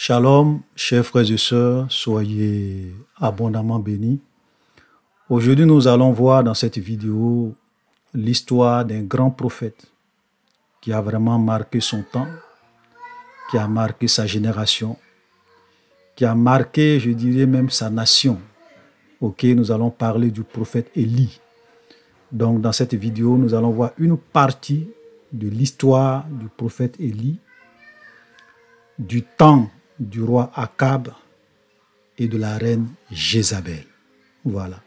Shalom, chers frères et sœurs, soyez abondamment bénis. Aujourd'hui, nous allons voir dans cette vidéo l'histoire d'un grand prophète qui a vraiment marqué son temps, qui a marqué sa génération, qui a marqué, je dirais même, sa nation. Ok, nous allons parler du prophète Élie. Donc, dans cette vidéo, nous allons voir une partie de l'histoire du prophète Élie, du temps du roi Akab et de la reine Jézabel. Voilà.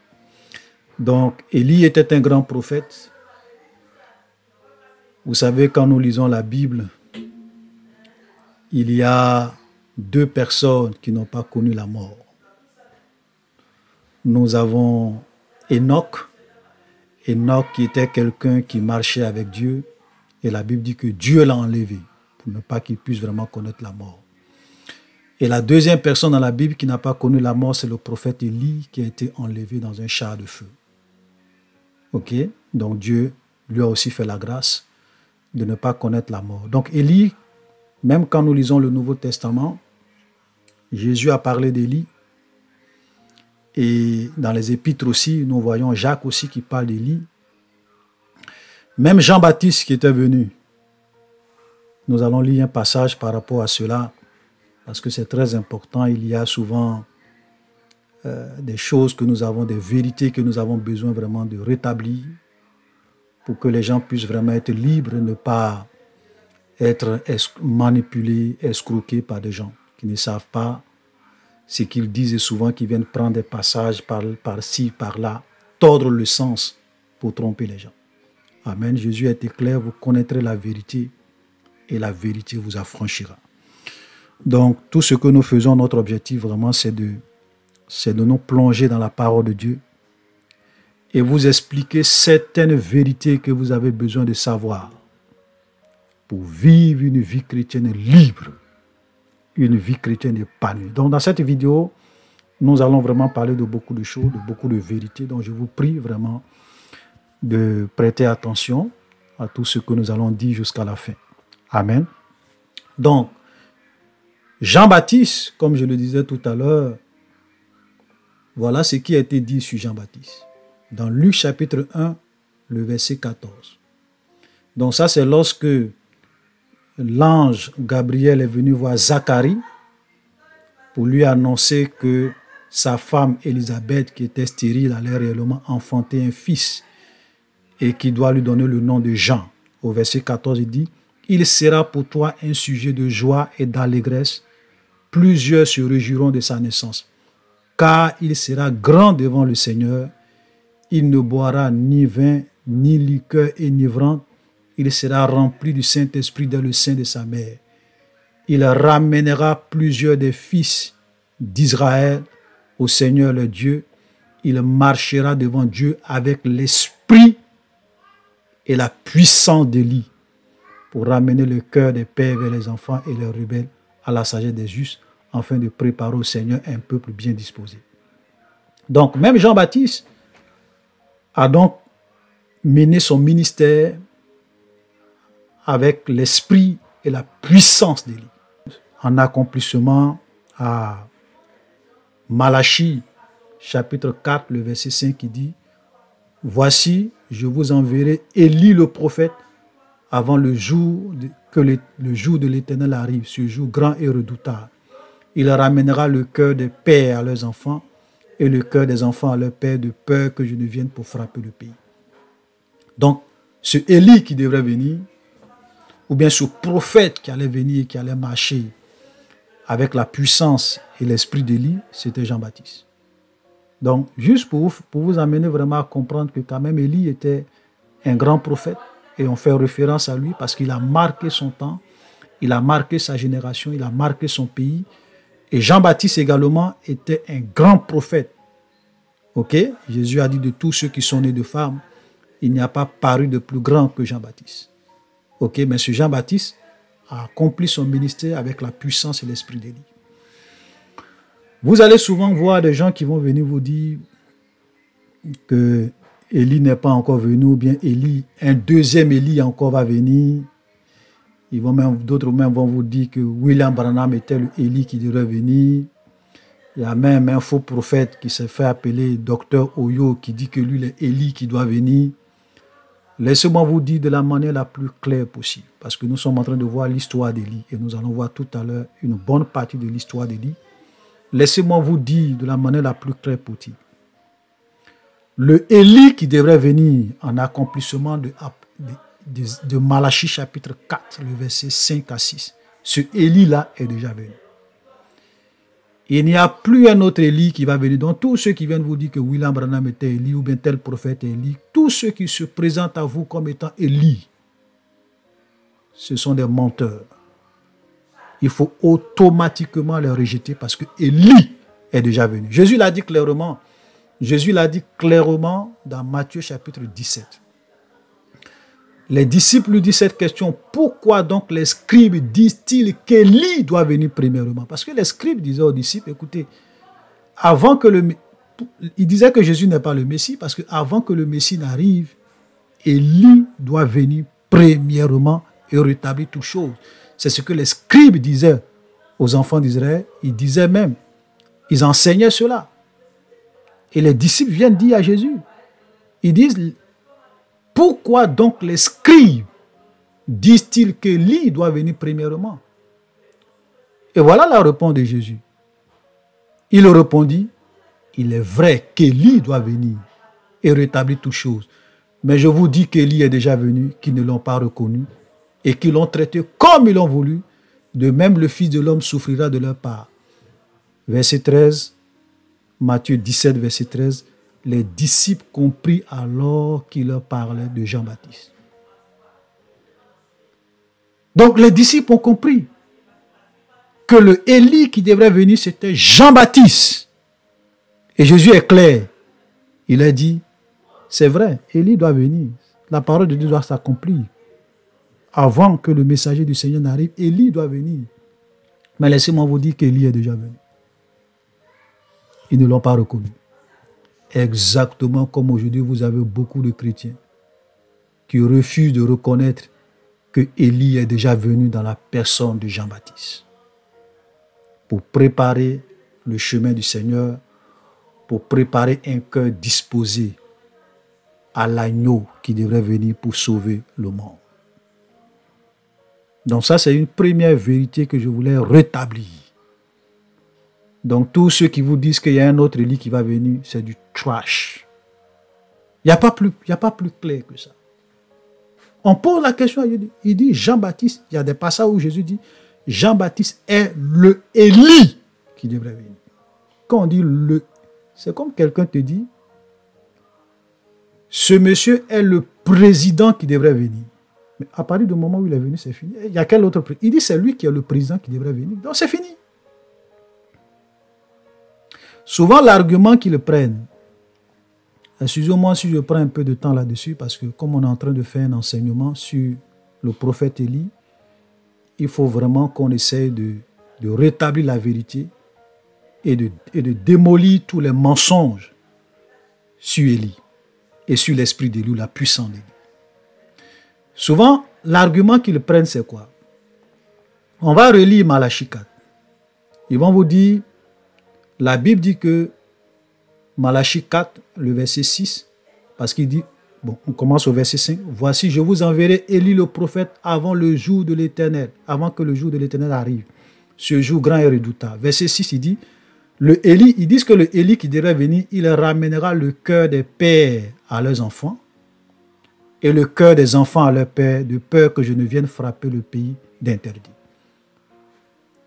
Donc, Élie était un grand prophète. Vous savez, quand nous lisons la Bible, il y a deux personnes qui n'ont pas connu la mort. Nous avons Enoch. Enoch qui était quelqu'un qui marchait avec Dieu. Et la Bible dit que Dieu l'a enlevé pour ne pas qu'il puisse vraiment connaître la mort. Et la deuxième personne dans la Bible qui n'a pas connu la mort, c'est le prophète Élie qui a été enlevé dans un char de feu. Ok? Donc Dieu lui a aussi fait la grâce de ne pas connaître la mort. Donc Élie, même quand nous lisons le Nouveau Testament, Jésus a parlé d'Élie. Et dans les épîtres aussi, nous voyons Jacques aussi qui parle d'Élie. Même Jean-Baptiste qui était venu. Nous allons lire un passage par rapport à cela, parce que c'est très important. Il y a souvent des choses que nous avons, des vérités que nous avons besoin vraiment de rétablir pour que les gens puissent vraiment être libres et ne pas être manipulés, escroqués par des gens qui ne savent pas ce qu'ils disent et souvent qui viennent prendre des passages par-ci, par-là, tordre le sens pour tromper les gens. Amen. Jésus a été clair, vous connaîtrez la vérité et la vérité vous affranchira. Donc, tout ce que nous faisons, notre objectif vraiment, c'est de nous plonger dans la parole de Dieu et vous expliquer certaines vérités que vous avez besoin de savoir pour vivre une vie chrétienne libre, une vie chrétienne épanouie. Donc, dans cette vidéo, nous allons vraiment parler de beaucoup de choses, de beaucoup de vérités. Donc, je vous prie vraiment de prêter attention à tout ce que nous allons dire jusqu'à la fin. Amen. Donc, Jean-Baptiste, comme je le disais tout à l'heure, voilà ce qui a été dit sur Jean-Baptiste. Dans Luc chapitre 1, le verset 14. Donc ça, c'est lorsque l'ange Gabriel est venu voir Zacharie pour lui annoncer que sa femme Élisabeth, qui était stérile, allait réellement enfanter un fils et qui doit lui donner le nom de Jean. Au verset 14, il dit « Il sera pour toi un sujet de joie et d'allégresse. Plusieurs se réjouiront de sa naissance, car il sera grand devant le Seigneur. Il ne boira ni vin, ni liqueur enivrante. Il sera rempli du Saint-Esprit dans le sein de sa mère. Il ramènera plusieurs des fils d'Israël au Seigneur le Dieu. Il marchera devant Dieu avec l'esprit et la puissance d'Élie pour ramener le cœur des pères vers les enfants et les rebelles à la sagesse des justes, afin de préparer au Seigneur un peuple bien disposé. » Donc, même Jean-Baptiste a donc mené son ministère avec l'esprit et la puissance d'Élie. En accomplissement à Malachie, chapitre 4, le verset 5, qui dit « Voici, je vous enverrai Élie le prophète avant le jour le jour de l'Éternel arrive, ce jour grand et redoutable. Il ramènera le cœur des pères à leurs enfants et le cœur des enfants à leurs pères, de peur que je ne vienne pour frapper le pays. » Donc, ce Élie qui devrait venir, ou bien ce prophète qui allait venir, qui allait marcher avec la puissance et l'esprit d'Élie, c'était Jean-Baptiste. Donc, juste pour vous amener vraiment à comprendre que quand même Élie était un grand prophète, et on fait référence à lui parce qu'il a marqué son temps, il a marqué sa génération, il a marqué son pays. Et Jean-Baptiste également était un grand prophète. Ok? Jésus a dit de tous ceux qui sont nés de femmes, il n'y a pas paru de plus grand que Jean-Baptiste. Ok? Mais ce Jean-Baptiste a accompli son ministère avec la puissance et l'esprit d'Élie. Vous allez souvent voir des gens qui vont venir vous dire que Élie n'est pas encore venu, ou bien Élie, un deuxième Élie encore va venir. D'autres même vont vous dire que William Branham était le Élie qui devrait venir. Il y a même un faux prophète qui s'est fait appeler Docteur Oyo qui dit que lui, c'est Élie qui doit venir. Laissez-moi vous dire de la manière la plus claire possible, parce que nous sommes en train de voir l'histoire d'Élie et nous allons voir tout à l'heure une bonne partie de l'histoire d'Élie. Laissez-moi vous dire de la manière la plus claire possible. Le Élie qui devrait venir en accomplissement de Malachie chapitre 4, le verset 5 à 6, ce Élie-là est déjà venu. Il n'y a plus un autre Élie qui va venir. Donc tous ceux qui viennent vous dire que William Branham était Élie ou bien tel prophète est Élie, tous ceux qui se présentent à vous comme étant Élie, ce sont des menteurs. Il faut automatiquement les rejeter parce que Élie est déjà venu. Jésus l'a dit clairement. Jésus l'a dit clairement dans Matthieu chapitre 17. Les disciples lui disent cette question, pourquoi donc les scribes disent-ils qu'Élie doit venir premièrement? Parce que les scribes disaient aux disciples, écoutez, ils disaient que Jésus n'est pas le Messie, parce qu'avant que le Messie n'arrive, Élie doit venir premièrement et rétablir toutes choses. C'est ce que les scribes disaient aux enfants d'Israël. Ils disaient même, ils enseignaient cela. Et les disciples viennent dire à Jésus, ils disent, pourquoi donc les scribes disent-ils qu'Élie doit venir premièrement? Et voilà la réponse de Jésus. Il répondit, il est vrai qu'Élie doit venir et rétablir toutes choses. Mais je vous dis qu'Élie est déjà venu, qu'ils ne l'ont pas reconnu et qu'ils l'ont traité comme ils l'ont voulu. De même, le Fils de l'homme souffrira de leur part. Verset 13, Matthieu 17, verset 13. Les disciples comprirent alors qu'il leur parlait de Jean-Baptiste. Donc les disciples ont compris que le Élie qui devrait venir, c'était Jean-Baptiste. Et Jésus est clair. Il a dit, c'est vrai, Élie doit venir. La parole de Dieu doit s'accomplir. Avant que le messager du Seigneur n'arrive, Élie doit venir. Mais laissez-moi vous dire qu'Élie est déjà venu. Ils ne l'ont pas reconnu. Exactement comme aujourd'hui, vous avez beaucoup de chrétiens qui refusent de reconnaître que Élie est déjà venu dans la personne de Jean-Baptiste pour préparer le chemin du Seigneur, pour préparer un cœur disposé à l'agneau qui devrait venir pour sauver le monde. Donc ça, c'est une première vérité que je voulais rétablir. Donc tous ceux qui vous disent qu'il y a un autre Élie qui va venir, c'est du trash. Il n'y a pas plus clair que ça. On pose la question, il dit Jean-Baptiste, il y a des passages où Jésus dit Jean-Baptiste est le Élie qui devrait venir. Quand on dit le, c'est comme quelqu'un te dit ce monsieur est le président qui devrait venir. Mais à partir du moment où il est venu, c'est fini. Il y a quel autre président? Il dit c'est lui qui est le président qui devrait venir. Donc c'est fini. Souvent, l'argument qu'ils prennent, excusez-moi si je prends un peu de temps là-dessus, parce que comme on est en train de faire un enseignement sur le prophète Élie, il faut vraiment qu'on essaye de rétablir la vérité et de démolir tous les mensonges sur Élie et sur l'esprit d'Élie, la puissance d'Élie. Souvent, l'argument qu'ils prennent, c'est quoi? On va relire Malachie 4. Ils vont vous dire, la Bible dit que Malachie 4, le verset 6, parce qu'il dit, bon, on commence au verset 5, voici, je vous enverrai Élie le prophète avant le jour de l'Éternel, avant que le jour de l'Éternel arrive. Ce jour grand et redoutable. Verset 6, il dit, ils disent que le Élie qui devrait venir, il ramènera le cœur des pères à leurs enfants et le cœur des enfants à leurs pères, de peur que je ne vienne frapper le pays d'interdit.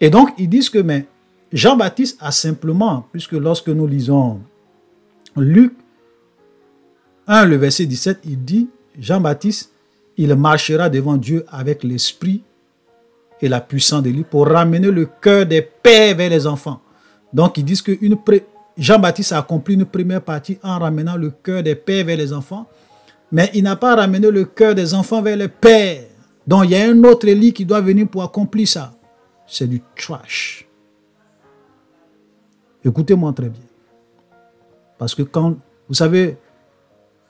Et donc, ils disent que, mais Jean-Baptiste a simplement, puisque lorsque nous lisons Luc 1, le verset 17, il dit, Jean-Baptiste, il marchera devant Dieu avec l'esprit et la puissance de lui pour ramener le cœur des pères vers les enfants. Donc, ils disent que Jean-Baptiste a accompli une première partie en ramenant le cœur des pères vers les enfants, mais il n'a pas ramené le cœur des enfants vers les pères. Donc, il y a un autre Élie qui doit venir pour accomplir ça. C'est du trash. Écoutez-moi très bien. Parce que vous savez,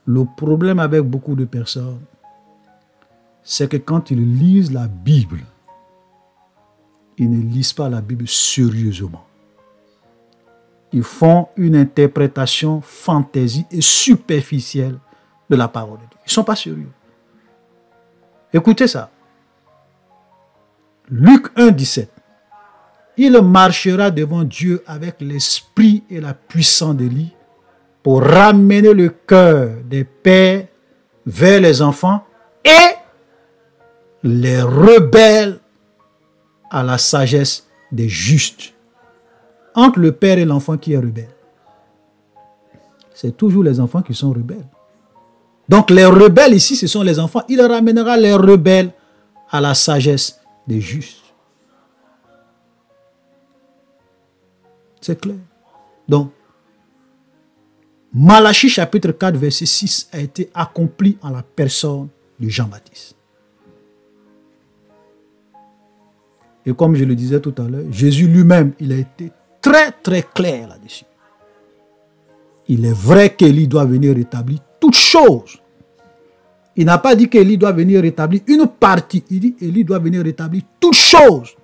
le problème avec beaucoup de personnes, c'est que quand ils lisent la Bible, ils ne lisent pas la Bible sérieusement. Ils font une interprétation fantaisie et superficielle de la parole de Dieu. Ils ne sont pas sérieux. Écoutez ça. Luc 1, 17. Il marchera devant Dieu avec l'esprit et la puissance d'Élie pour ramener le cœur des pères vers les enfants et les rebelles à la sagesse des justes. Entre le père et l'enfant qui est rebelle, c'est toujours les enfants qui sont rebelles. Donc les rebelles ici, ce sont les enfants. Il ramènera les rebelles à la sagesse des justes. C'est clair. Donc, Malachie chapitre 4 verset 6 a été accompli en la personne de Jean-Baptiste. Et comme je le disais tout à l'heure, Jésus lui-même, il a été très très clair là-dessus. Il est vrai qu'Élie doit venir rétablir toutes choses. Il n'a pas dit qu'Élie doit venir rétablir une partie. Il dit qu'Élie doit venir rétablir toutes choses.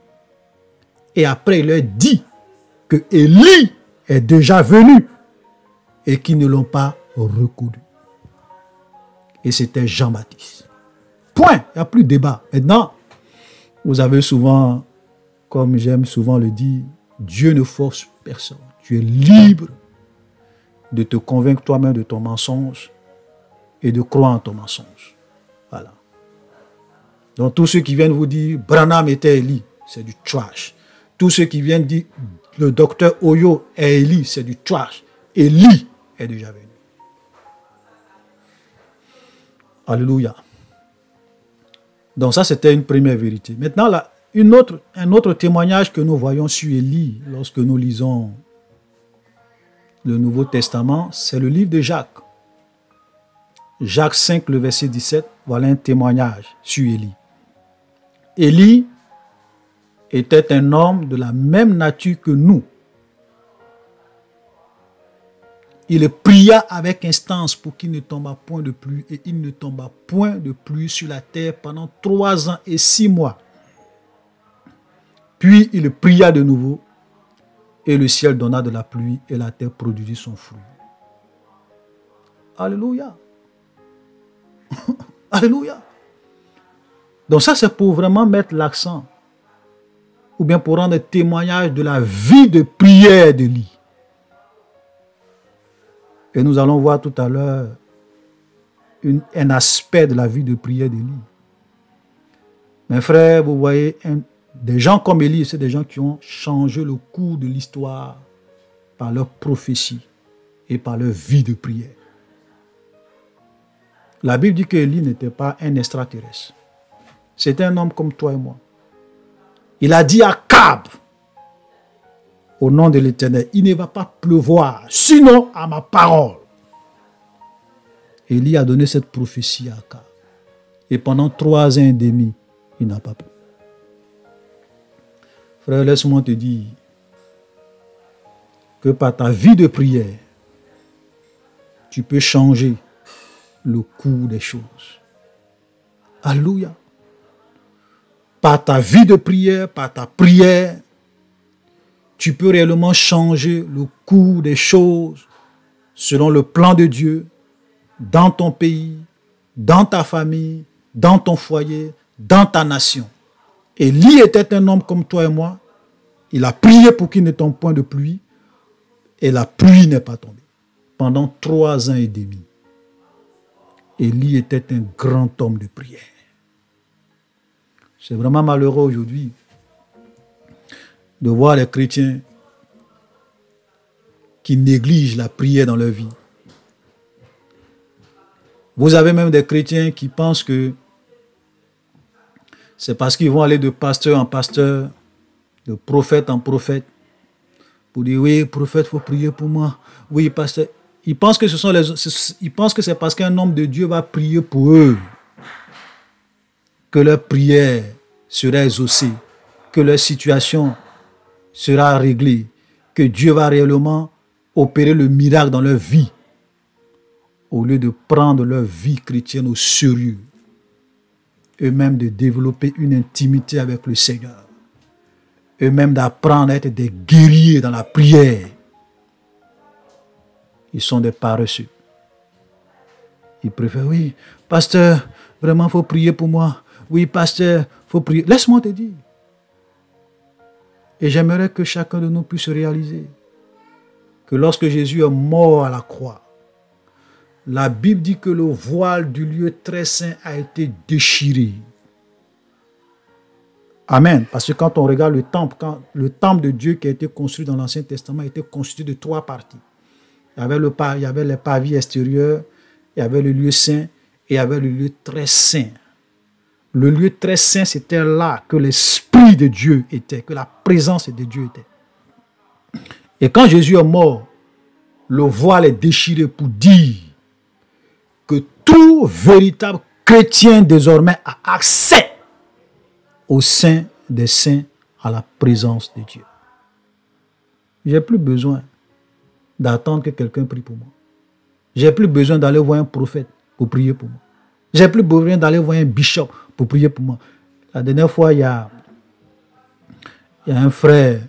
Et après, il leur dit que Élie est déjà venu et qu'ils ne l'ont pas reconnu. Et c'était Jean-Baptiste. Point. Il n'y a plus de débat. Maintenant, vous avez souvent, comme j'aime souvent le dire, Dieu ne force personne. Tu es libre de te convaincre toi-même de ton mensonge et de croire en ton mensonge. Voilà. Donc tous ceux qui viennent vous dire Branham était Élie, c'est du trash. Tous ceux qui viennent dire le docteur Oyo est Élie, c'est du trash. Élie est déjà venu. Alléluia. Donc ça, c'était une première vérité. Maintenant, là, un autre témoignage que nous voyons sur Élie lorsque nous lisons le Nouveau Testament, c'est le livre de Jacques. Jacques 5, le verset 17, voilà un témoignage sur Élie. Élie était un homme de la même nature que nous. Il pria avec instance pour qu'il ne tomba point de pluie, et il ne tomba point de pluie sur la terre pendant 3 ans et 6 mois. Puis il pria de nouveau, et le ciel donna de la pluie, et la terre produisit son fruit. Alléluia. Alléluia. Donc ça, c'est pour vraiment mettre l'accent, ou bien pour rendre témoignage de la vie de prière d'Élie. Et nous allons voir tout à l'heure un aspect de la vie de prière d'Élie. Mes frères, vous voyez, des gens comme Élie, c'est des gens qui ont changé le cours de l'histoire par leur prophétie et par leur vie de prière. La Bible dit qu'Élie n'était pas un extraterrestre. C'était un homme comme toi et moi. Il a dit à Akab, au nom de l'Éternel, il ne va pas pleuvoir, sinon à ma parole. Élie a donné cette prophétie à Akab. Et pendant 3 ans et demi, il n'a pas plu. Frère, laisse-moi te dire que par ta vie de prière, tu peux changer le cours des choses. Alléluia. Par ta vie de prière, par ta prière, tu peux réellement changer le cours des choses selon le plan de Dieu, dans ton pays, dans ta famille, dans ton foyer, dans ta nation. Élie était un homme comme toi et moi. Il a prié pour qu'il ne tombe point de pluie et la pluie n'est pas tombée. Pendant 3 ans et demi, Élie était un grand homme de prière. C'est vraiment malheureux aujourd'hui de voir les chrétiens qui négligent la prière dans leur vie. Vous avez même des chrétiens qui pensent que c'est parce qu'ils vont aller de pasteur en pasteur, de prophète en prophète, pour dire oui, prophète, il faut prier pour moi. Oui, pasteur. Ils pensent que c'est parce qu'un homme de Dieu va prier pour eux que leur prière sera exaucée, que leur situation sera réglée, que Dieu va réellement opérer le miracle dans leur vie, au lieu de prendre leur vie chrétienne au sérieux. eux-mêmes de développer une intimité avec le Seigneur, eux-mêmes d'apprendre à être des guerriers dans la prière. Ils sont des paresseux. Ils préfèrent, oui, pasteur, vraiment, il faut prier pour moi. Oui, pasteur, il faut prier. Laisse-moi te dire. Et j'aimerais que chacun de nous puisse réaliser que lorsque Jésus est mort à la croix, la Bible dit que le voile du lieu très saint a été déchiré. Amen. Parce que quand on regarde le temple de Dieu qui a été construit dans l'Ancien Testament était constitué de 3 parties. Il y avait les parvis extérieurs, il y avait le lieu saint et il y avait le lieu très saint. Le lieu très saint, c'était là que l'Esprit de Dieu était, que la présence de Dieu était. Et quand Jésus est mort, le voile est déchiré pour dire que tout véritable chrétien désormais a accès au sein des saints, à la présence de Dieu. Je n'ai plus besoin d'attendre que quelqu'un prie pour moi. Je n'ai plus besoin d'aller voir un prophète pour prier pour moi. Je n'ai plus besoin d'aller voir un bishop pour prier pour moi. La dernière fois, il y a un frère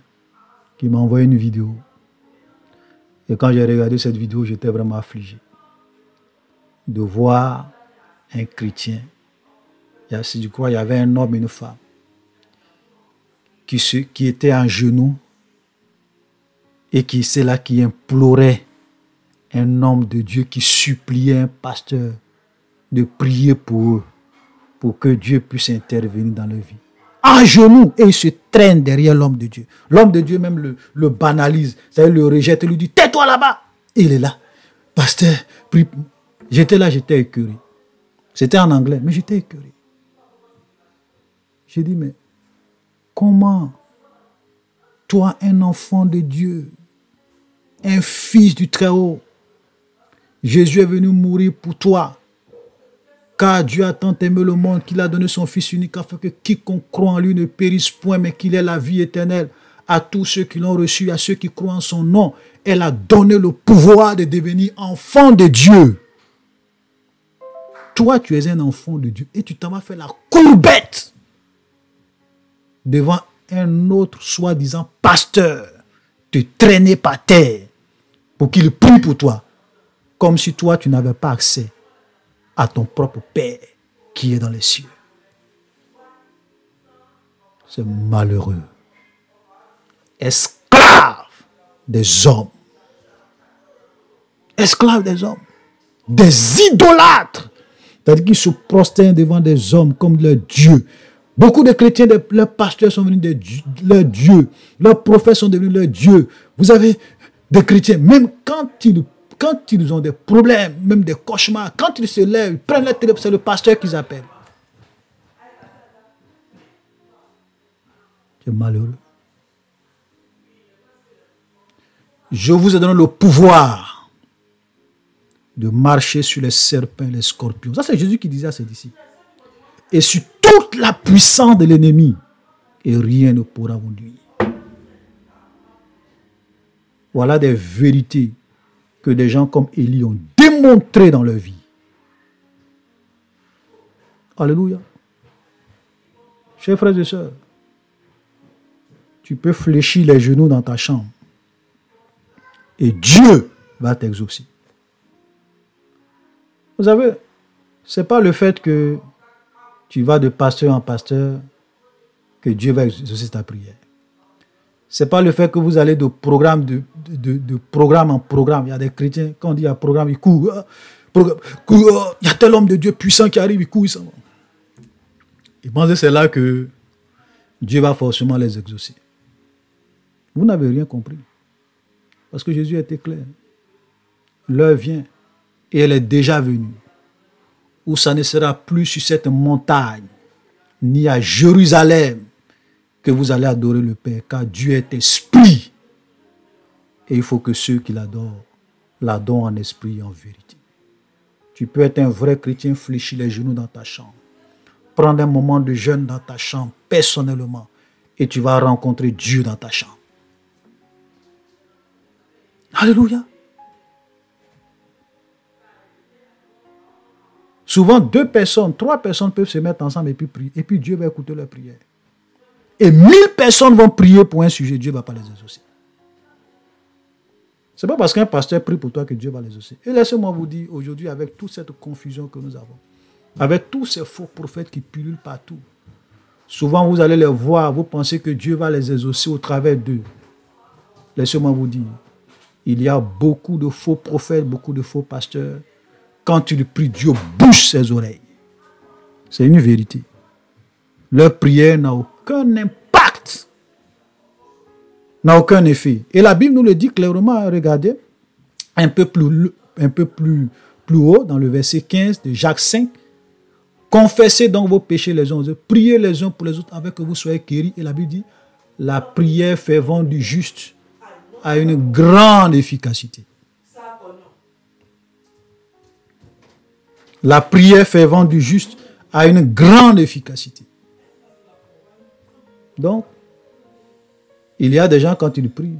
qui m'a envoyé une vidéo. Et quand j'ai regardé cette vidéo, j'étais vraiment affligé de voir un chrétien. Je crois qu'il y avait un homme et une femme qui étaient en genoux et c'est là qui implorait un homme de Dieu qui suppliait un pasteur de prier pour eux, pour que Dieu puisse intervenir dans leur vie. En genoux, et il se traîne derrière l'homme de Dieu. L'homme de Dieu même le banalise, c'est-à-dire le rejette et lui dit, tais-toi là-bas. Et il est là. Pasteur, prie. J'étais là, j'étais écœuré. C'était en anglais, mais j'étais écœuré. J'ai dit, mais comment toi, un enfant de Dieu, un fils du Très-Haut, Jésus est venu mourir pour toi, car Dieu a tant aimé le monde qu'il a donné son Fils unique afin que quiconque croit en lui ne périsse point, mais qu'il ait la vie éternelle. À tous ceux qui l'ont reçu, à ceux qui croient en son nom, elle a donné le pouvoir de devenir enfant de Dieu. Toi, tu es un enfant de Dieu et tu t'en vas faire la courbette devant un autre soi-disant pasteur, te traîner par terre pour qu'il prie pour toi, comme si toi, tu n'avais pas accès à ton propre Père qui est dans les cieux. C'est malheureux. Esclave des hommes. Esclave des hommes. Des idolâtres. C'est-à-dire qu'ils se prosternent devant des hommes comme leurs dieux. Beaucoup de chrétiens, leurs pasteurs sont venus leurs dieux. Leurs prophètes sont devenus leurs dieux. Vous avez des chrétiens, même quand ils ont des problèmes, même des cauchemars, quand ils se lèvent, ils prennent la télé, c'est le pasteur qu'ils appellent. C'est malheureux. Je vous ai donné le pouvoir de marcher sur les serpents et les scorpions. Ça, c'est Jésus qui disait à ses disciples. Et sur toute la puissance de l'ennemi, et rien ne pourra vous nuire. Voilà des vérités que des gens comme Élie ont démontrées dans leur vie. Alléluia. Chers frères et sœurs, tu peux fléchir les genoux dans ta chambre et Dieu va t'exaucer. Vous savez, ce n'est pas le fait que tu vas de pasteur en pasteur que Dieu va exaucer ta prière. Ce n'est pas le fait que vous allez de programme en programme. Il y a des chrétiens, quand on dit il y a programme, ils courent. Il y a tel homme de Dieu puissant qui arrive, il court, il s'en va. Ils pensent que c'est là que Dieu va forcément les exaucer. Vous n'avez rien compris. Parce que Jésus était clair. L'heure vient et elle est déjà venue. Où ça ne sera plus sur cette montagne, ni à Jérusalem, que vous allez adorer le Père, car Dieu est esprit. Et il faut que ceux qui l'adorent en esprit et en vérité. Tu peux être un vrai chrétien, fléchir les genoux dans ta chambre. Prendre un moment de jeûne dans ta chambre, personnellement, et tu vas rencontrer Dieu dans ta chambre. Alléluia. Souvent, 2 personnes, 3 personnes peuvent se mettre ensemble et puis prier. Et puis Dieu va écouter leur prière. Et 1000 personnes vont prier pour un sujet, Dieu ne va pas les exaucer. Ce n'est pas parce qu'un pasteur prie pour toi que Dieu va les exaucer. Et laissez-moi vous dire, aujourd'hui, avec toute cette confusion que nous avons, avec tous ces faux prophètes qui pullulent partout, souvent vous allez les voir, vous pensez que Dieu va les exaucer au travers d'eux. Laissez-moi vous dire, il y a beaucoup de faux prophètes, beaucoup de faux pasteurs. Quand ils prient, Dieu bouche ses oreilles. C'est une vérité. Leur prière n'a aucun impact, n'a aucun effet. Et la Bible nous le dit clairement, regardez, un peu plus haut, dans le verset 15 de Jacques 5, confessez donc vos péchés les uns aux autres, priez les uns pour les autres afin que vous soyez guéris. Et la Bible dit, la prière fervente du juste a une grande efficacité. La prière fervente du juste a une grande efficacité. Donc, il y a des gens quand ils prient,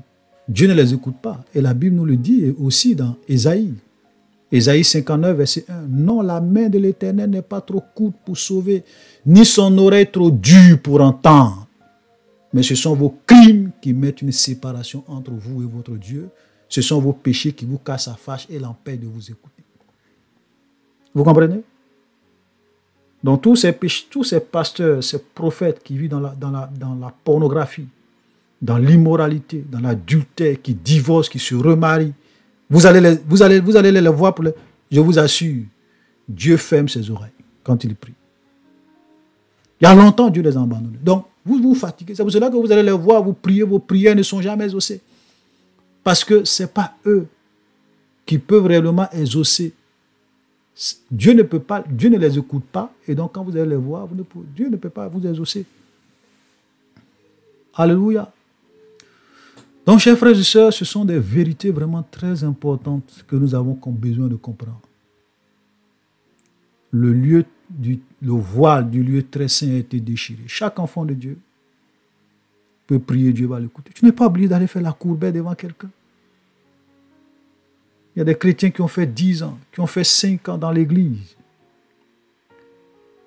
Dieu ne les écoute pas. Et la Bible nous le dit aussi dans Ésaïe. Ésaïe 59, verset 1. Non, la main de l'Éternel n'est pas trop courte pour sauver, ni son oreille trop dure pour entendre. Mais ce sont vos crimes qui mettent une séparation entre vous et votre Dieu. Ce sont vos péchés qui vous cassent la fâche et l'empêchent de vous écouter. Vous comprenez? Donc tous ces pasteurs, ces prophètes qui vivent dans la pornographie, dans l'immoralité, dans l'adultère, qui divorcent, qui se remarient, vous allez les voir, je vous assure, Dieu ferme ses oreilles quand il prie. Il y a longtemps, Dieu les a abandonnés. Donc, vous vous fatiguez. C'est pour cela que vous allez les voir, vous priez, vos prières ne sont jamais exaucées. Parce que ce n'est pas eux qui peuvent réellement exaucer. Dieu ne les écoute pas. Et donc, quand vous allez les voir, Dieu ne peut pas vous exaucer. Alléluia. Donc, chers frères et sœurs, ce sont des vérités vraiment très importantes que nous avons besoin de comprendre. Le voile du lieu très saint a été déchiré. Chaque enfant de Dieu peut prier, Dieu va l'écouter. Tu n'es pas obligé d'aller faire la courbette devant quelqu'un. Il y a des chrétiens qui ont fait 10 ans, qui ont fait 5 ans dans l'église.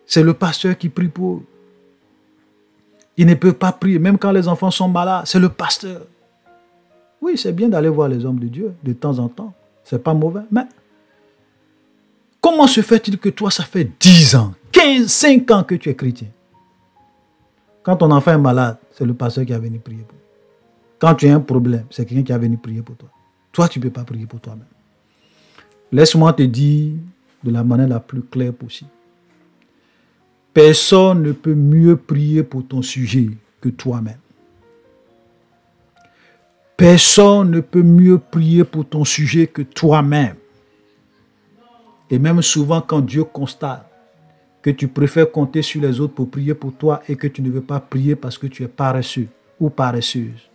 C'est le pasteur qui prie pour eux. Il ne peut pas prier, même quand les enfants sont malades, c'est le pasteur. Oui, c'est bien d'aller voir les hommes de Dieu de temps en temps. C'est pas mauvais, mais comment se fait-il que toi, ça fait 10 ans, 15, 5 ans que tu es chrétien? Quand ton enfant est malade, c'est le pasteur qui a venu prier pour toi. Quand tu as un problème, c'est quelqu'un qui a venu prier pour toi. Toi, tu ne peux pas prier pour toi-même. Laisse-moi te dire de la manière la plus claire possible. Personne ne peut mieux prier pour ton sujet que toi-même. Personne ne peut mieux prier pour ton sujet que toi-même. Et même souvent quand Dieu constate que tu préfères compter sur les autres pour prier pour toi et que tu ne veux pas prier parce que tu es paresseux ou paresseuse,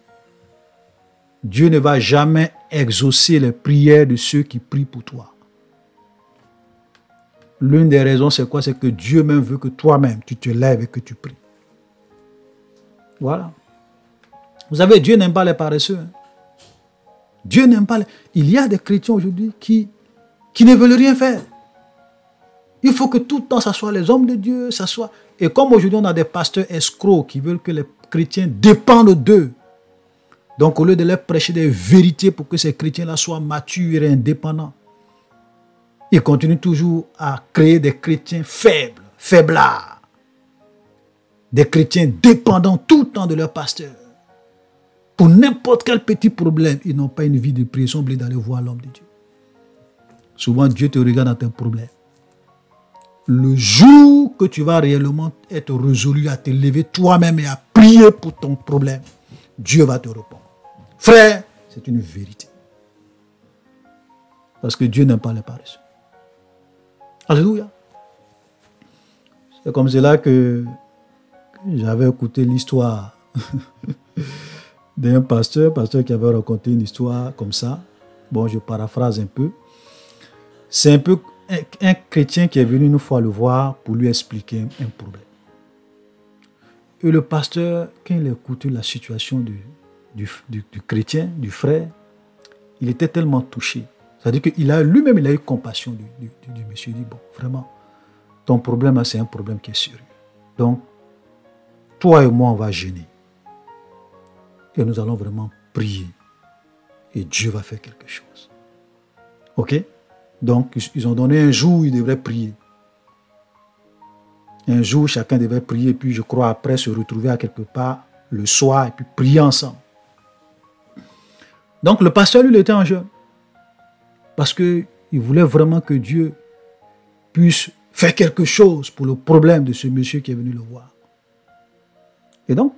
Dieu ne va jamais exaucer les prières de ceux qui prient pour toi. L'une des raisons, c'est quoi? C'est que Dieu même veut que toi-même, tu te lèves et que tu pries. Voilà. Vous savez, Dieu n'aime pas les paresseux. Hein? Dieu n'aime pas les... Il y a des chrétiens aujourd'hui qui ne veulent rien faire. Il faut que tout le temps, ça soit les hommes de Dieu, ça soit... Et comme aujourd'hui, on a des pasteurs escrocs qui veulent que les chrétiens dépendent d'eux. Donc, au lieu de leur prêcher des vérités pour que ces chrétiens-là soient matures et indépendants, ils continuent toujours à créer des chrétiens faibles, faiblards. Des chrétiens dépendants tout le temps de leur pasteur. Pour n'importe quel petit problème, ils n'ont pas une vie de prière, ils sont obligés d'aller voir l'homme de Dieu. Souvent, Dieu te regarde dans tes problèmes. Le jour que tu vas réellement être résolu à te lever toi-même et à prier pour ton problème, Dieu va te répondre. Frère, c'est une vérité. Parce que Dieu n'aime pas les paresseux. Alléluia. C'est comme cela que j'avais écouté l'histoire d'un pasteur qui avait raconté une histoire comme ça. Bon, je paraphrase un peu. C'est un peu un chrétien qui est venu une fois le voir pour lui expliquer un problème. Et le pasteur, quand il a écouté la situation du chrétien, du frère, il était tellement touché. C'est-à-dire qu'il a lui-même, il a eu compassion du monsieur. Il dit, bon, vraiment, ton problème, c'est un problème qui est sérieux. Donc, toi et moi, on va jeûner. Et nous allons vraiment prier. Et Dieu va faire quelque chose. Ok? Donc, ils ont donné un jour où ils devraient prier. Un jour, chacun devait prier, puis je crois après se retrouver à quelque part le soir et puis prier ensemble. Donc, le pasteur, lui, il était en jeûne. Parce qu'il voulait vraiment que Dieu puisse faire quelque chose pour le problème de ce monsieur qui est venu le voir. Et donc,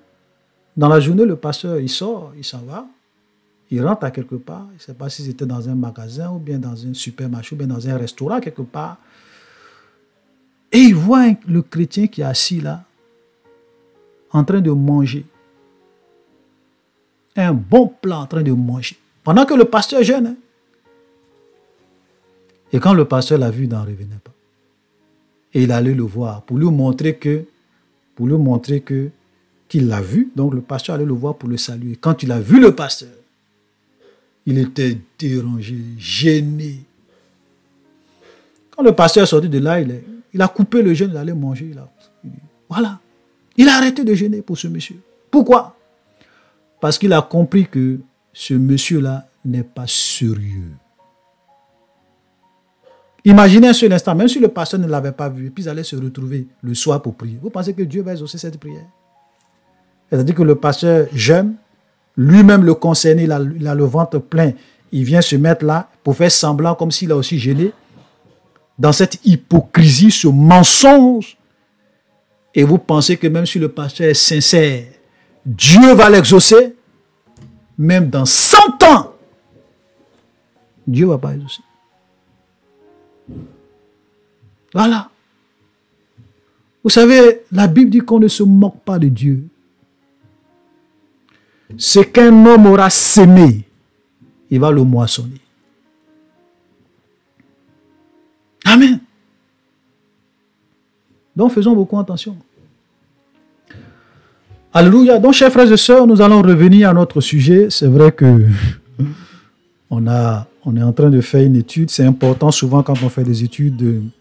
dans la journée, le pasteur, il sort, il s'en va, il rentre à quelque part, je ne sais pas si c'était dans un magasin ou bien dans un supermarché ou bien dans un restaurant quelque part. Et il voit le chrétien qui est assis là, en train de manger. Un bon plat en train de manger. Pendant que le pasteur jeûne. Hein. Et quand le pasteur l'a vu, il n'en revenait pas. Et il allait le voir pour lui montrer qu'il l'a vu. Donc le pasteur allait le voir pour le saluer. Quand il a vu le pasteur, il était dérangé, gêné. Quand le pasteur est sorti de là, il a coupé le jeûne, il allait manger. Voilà. Il a arrêté de jeûner pour ce monsieur. Pourquoi? Parce qu'il a compris que ce monsieur-là n'est pas sérieux. Imaginez un seul instant, même si le pasteur ne l'avait pas vu, puis ils allaient se retrouver le soir pour prier. Vous pensez que Dieu va exaucer cette prière? C'est-à-dire que le pasteur jeûne, lui-même le concerné, il a le ventre plein, il vient se mettre là pour faire semblant comme s'il a aussi jeûné. Dans cette hypocrisie, ce mensonge, et vous pensez que même si le pasteur est sincère, Dieu va l'exaucer, même dans 100 ans, Dieu ne va pas exaucer. Voilà. Vous savez, la Bible dit qu'on ne se moque pas de Dieu. Ce qu'un homme aura sémé, il va le moissonner. Amen. Donc faisons beaucoup attention. Alléluia. Donc, chers frères et sœurs, nous allons revenir à notre sujet. C'est vrai que on est en train de faire une étude. C'est important souvent quand on fait des études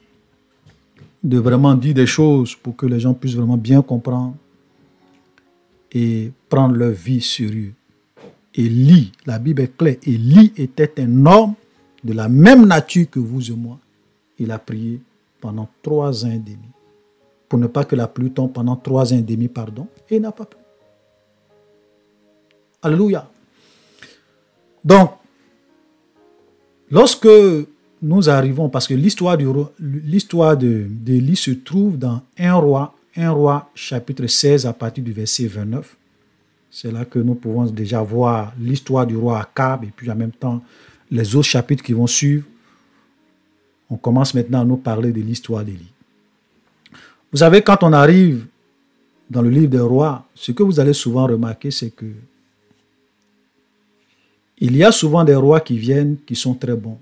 de vraiment dire des choses pour que les gens puissent vraiment bien comprendre et prendre leur vie sérieux. Élie, la Bible est claire, Élie était un homme de la même nature que vous et moi. Il a prié pendant 3 ans et demi. Pour ne pas que la pluie tombe pendant 3 ans et demi, pardon, et il n'a pas plu. Alléluia. Donc, lorsque nous arrivons, parce que l'histoire d'Élie se trouve dans 1 roi chapitre 16 à partir du verset 29. C'est là que nous pouvons déjà voir l'histoire du roi Akab et puis en même temps les autres chapitres qui vont suivre. On commence maintenant à nous parler de l'histoire d'Élie. Vous savez, quand on arrive dans le livre des rois, ce que vous allez souvent remarquer, c'est que il y a souvent des rois qui viennent, qui sont très bons.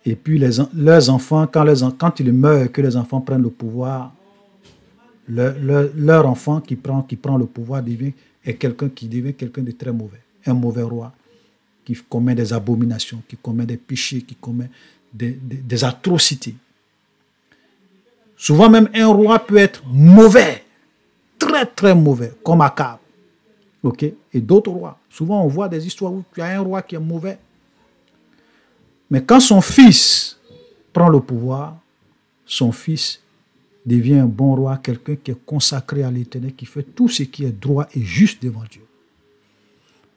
Et puis leurs enfants, quand ils meurent, que les enfants prennent le pouvoir, leur enfant qui prend le pouvoir devient quelqu'un de très mauvais. Un mauvais roi qui commet des abominations, qui commet des péchés, qui commet des atrocités. Souvent même un roi peut être mauvais, très très mauvais, comme Akab. Okay? Et d'autres rois. Souvent on voit des histoires où tu as un roi qui est mauvais. Mais quand son fils prend le pouvoir, son fils devient un bon roi, quelqu'un qui est consacré à l'Éternel, qui fait tout ce qui est droit et juste devant Dieu.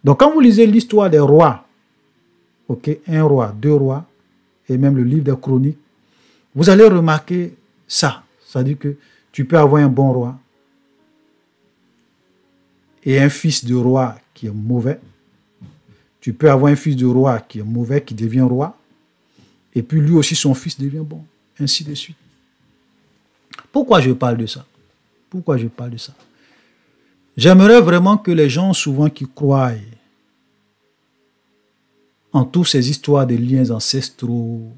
Donc quand vous lisez l'histoire des rois, okay, 1 roi, 2 rois, et même le livre des chroniques, vous allez remarquer ça. C'est-à-dire que tu peux avoir un bon roi et un fils de roi qui est mauvais. Tu peux avoir un fils de roi qui est mauvais, qui devient roi. Et puis lui aussi, son fils devient bon. Ainsi de suite. Pourquoi je parle de ça? Pourquoi je parle de ça? J'aimerais vraiment que les gens souvent qui croient en toutes ces histoires de liens ancestraux,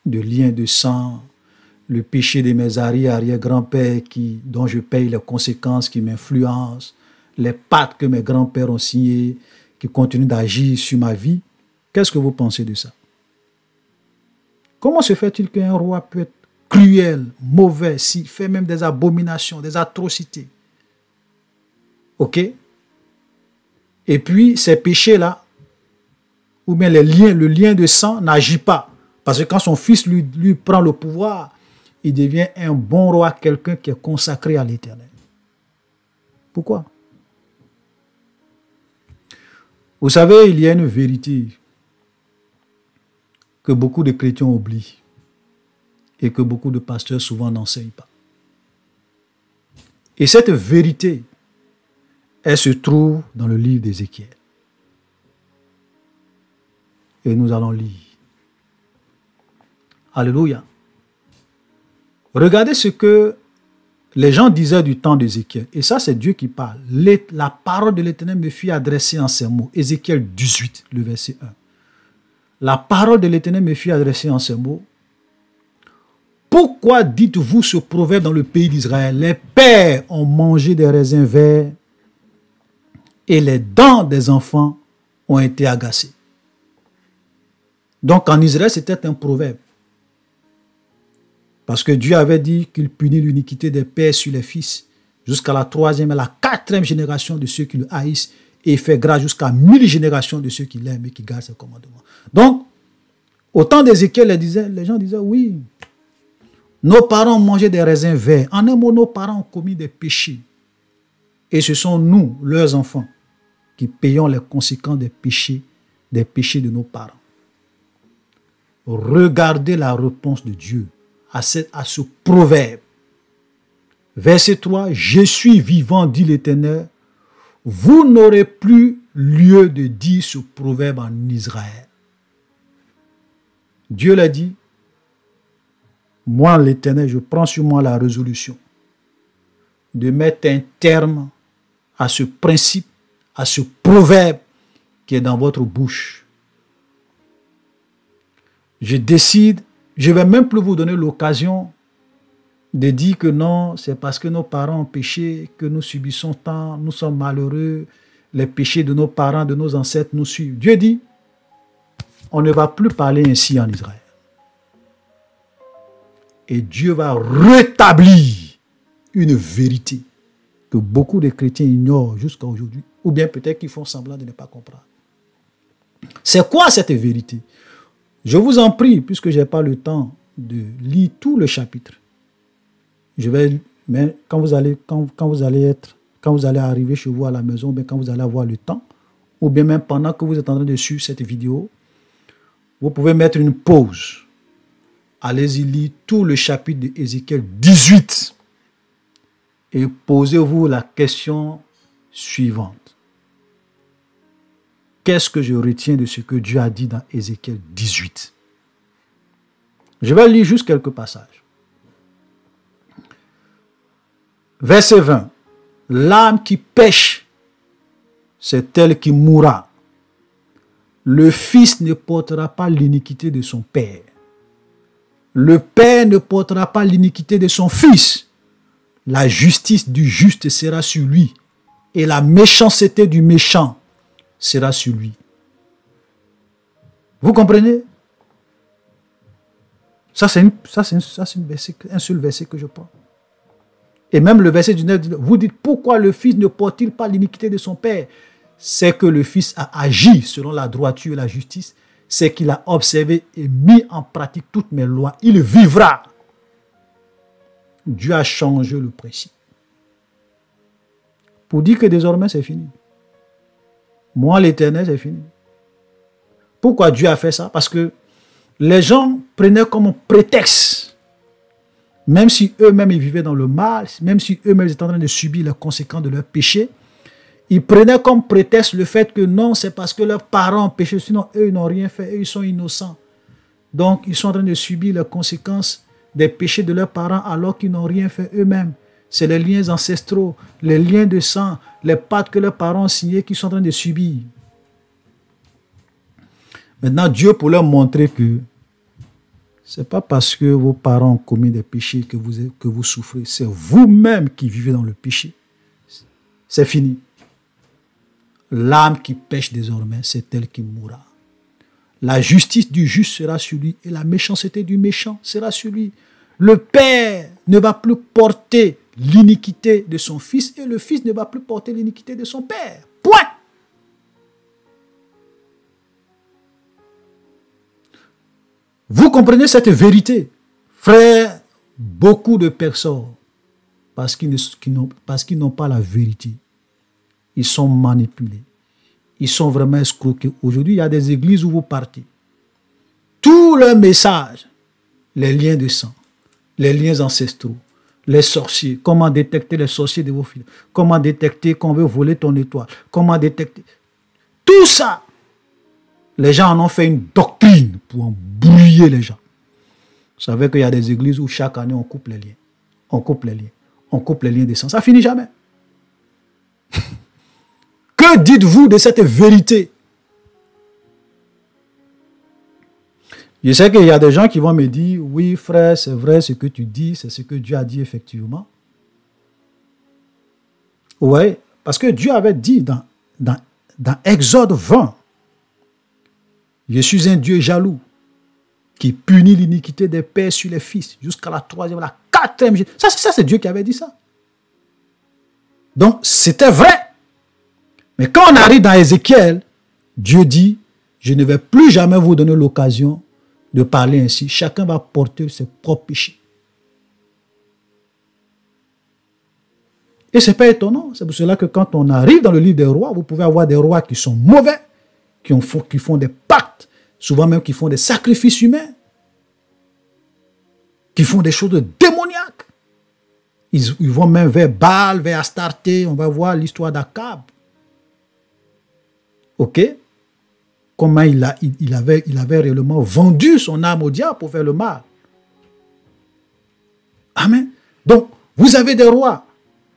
de liens de sang, le péché de mes arrière-grands-pères dont je paye les conséquences, qui m'influencent, les pactes que mes grands-pères ont signés, qui continuent d'agir sur ma vie. Qu'est-ce que vous pensez de ça? Comment se fait-il qu'un roi peut être cruel, mauvais, s'il fait même des abominations, des atrocités? Ok? Et puis, ces péchés-là, ou bien le lien de sang n'agit pas. Parce que quand son fils lui prend le pouvoir, il devient un bon roi, quelqu'un qui est consacré à l'Éternel. Pourquoi? Vous savez, il y a une vérité que beaucoup de chrétiens oublient et que beaucoup de pasteurs souvent n'enseignent pas. Et cette vérité, elle se trouve dans le livre d'Ézéchiel. Et nous allons lire. Alléluia. Regardez ce que les gens disaient du temps d'Ézéchiel. Et ça, c'est Dieu qui parle. La parole de l'Éternel me fut adressée en ces mots. Ézéchiel 18, le verset 1. La parole de l'Éternel me fut adressée en ces mots. Pourquoi dites-vous ce proverbe dans le pays d'Israël? Les pères ont mangé des raisins verts et les dents des enfants ont été agacées. Donc en Israël, c'était un proverbe. Parce que Dieu avait dit qu'il punit l'iniquité des pères sur les fils jusqu'à la 3e et la 4e génération de ceux qui le haïssent et il fait grâce jusqu'à 1000 générations de ceux qui l'aiment et qui gardent ses commandements. Donc, au temps d'Ézéchiel, les gens disaient, oui, nos parents mangeaient des raisins verts. En un mot, nos parents ont commis des péchés. Et ce sont nous, leurs enfants, qui payons les conséquences des péchés de nos parents. Regardez la réponse de Dieu à ce proverbe. Verset 3, « Je suis vivant, dit l'Éternel. Vous n'aurez plus lieu de dire ce proverbe en Israël. » Dieu l'a dit. Moi, l'Éternel, je prends sur moi la résolution de mettre un terme à ce principe, à ce proverbe qui est dans votre bouche. Je décide, je ne vais même plus vous donner l'occasion de dire que non, c'est parce que nos parents ont péché, que nous subissons tant, nous sommes malheureux, les péchés de nos parents, de nos ancêtres nous suivent. Dieu dit, on ne va plus parler ainsi en Israël. Et Dieu va rétablir une vérité que beaucoup de chrétiens ignorent jusqu'à aujourd'hui, ou bien peut-être qu'ils font semblant de ne pas comprendre. C'est quoi cette vérité? Je vous en prie, puisque je n'ai pas le temps de lire tout le chapitre. Mais quand vous allez arriver chez vous à la maison, ou bien quand vous allez avoir le temps, ou bien même pendant que vous êtes en train de suivre cette vidéo, vous pouvez mettre une pause. Allez-y lire tout le chapitre d'Ézéchiel 18 et posez-vous la question suivante. Qu'est-ce que je retiens de ce que Dieu a dit dans Ézéchiel 18? Je vais lire juste quelques passages. Verset 20. L'âme qui pêche, c'est elle qui mourra. Le fils ne portera pas l'iniquité de son père. Le père ne portera pas l'iniquité de son fils. La justice du juste sera sur lui et la méchanceté du méchant sera sur lui. Vous comprenez? Ça, c'est un seul verset que je prends. Et même le verset du 9, vous dites, pourquoi le fils ne porte-t-il pas l'iniquité de son père? C'est que le fils a agi selon la droiture et la justice. C'est qu'il a observé et mis en pratique toutes mes lois. Il vivra. Dieu a changé le principe. Pour dire que désormais c'est fini. Moi, l'Éternel, c'est fini. Pourquoi Dieu a fait ça? Parce que les gens prenaient comme prétexte, même si eux-mêmes ils vivaient dans le mal, même si eux-mêmes étaient en train de subir les conséquences de leur péché, ils prenaient comme prétexte le fait que non, c'est parce que leurs parents ont péché, sinon eux ils n'ont rien fait, eux ils sont innocents. Donc ils sont en train de subir les conséquences des péchés de leurs parents alors qu'ils n'ont rien fait eux-mêmes. C'est les liens ancestraux, les liens de sang, les pactes que leurs parents ont signés qu'ils sont en train de subir. Maintenant, Dieu, pour leur montrer que ce n'est pas parce que vos parents ont commis des péchés que vous souffrez, c'est vous-même qui vivez dans le péché. C'est fini. L'âme qui pêche désormais, c'est elle qui mourra. La justice du juste sera sur lui et la méchanceté du méchant sera sur lui. Le père ne va plus porter l'iniquité de son fils et le fils ne va plus porter l'iniquité de son père. Point. Vous comprenez cette vérité, frère, beaucoup de personnes, parce qu'ils n'ont pas la vérité, ils sont manipulés, ils sont vraiment escroqués. Aujourd'hui, il y a des églises où vous partez. Tout leur message, les liens de sang, les liens ancestraux, les sorciers, comment détecter les sorciers de vos filles, comment détecter qu'on veut voler ton étoile, comment détecter. Tout ça, les gens en ont fait une doctrine pour embrouiller les gens. Vous savez qu'il y a des églises où chaque année on coupe les liens. On coupe les liens. On coupe les liens de sang. Ça finit jamais. Que dites-vous de cette vérité? Je sais qu'il y a des gens qui vont me dire, oui frère, c'est vrai ce que tu dis, c'est ce que Dieu a dit effectivement. Oui, parce que Dieu avait dit dans Exode 20, je suis un Dieu jaloux qui punit l'iniquité des pères sur les fils jusqu'à la 3e, la 4e. Ça c'est Dieu qui avait dit ça. Donc, c'était vrai. Mais quand on arrive dans Ézéchiel, Dieu dit, je ne vais plus jamais vous donner l'occasion de parler ainsi. Chacun va porter ses propres péchés. Et ce n'est pas étonnant. C'est pour cela que quand on arrive dans le livre des rois, vous pouvez avoir des rois qui sont mauvais, qui font des pactes, souvent même qui font des sacrifices humains, qui font des choses démoniaques. Ils vont même vers Baal, vers Astarté. On va voir l'histoire d'Akab. Ok? Comment il avait réellement vendu son âme au diable pour faire le mal. Amen. Donc, vous avez des rois.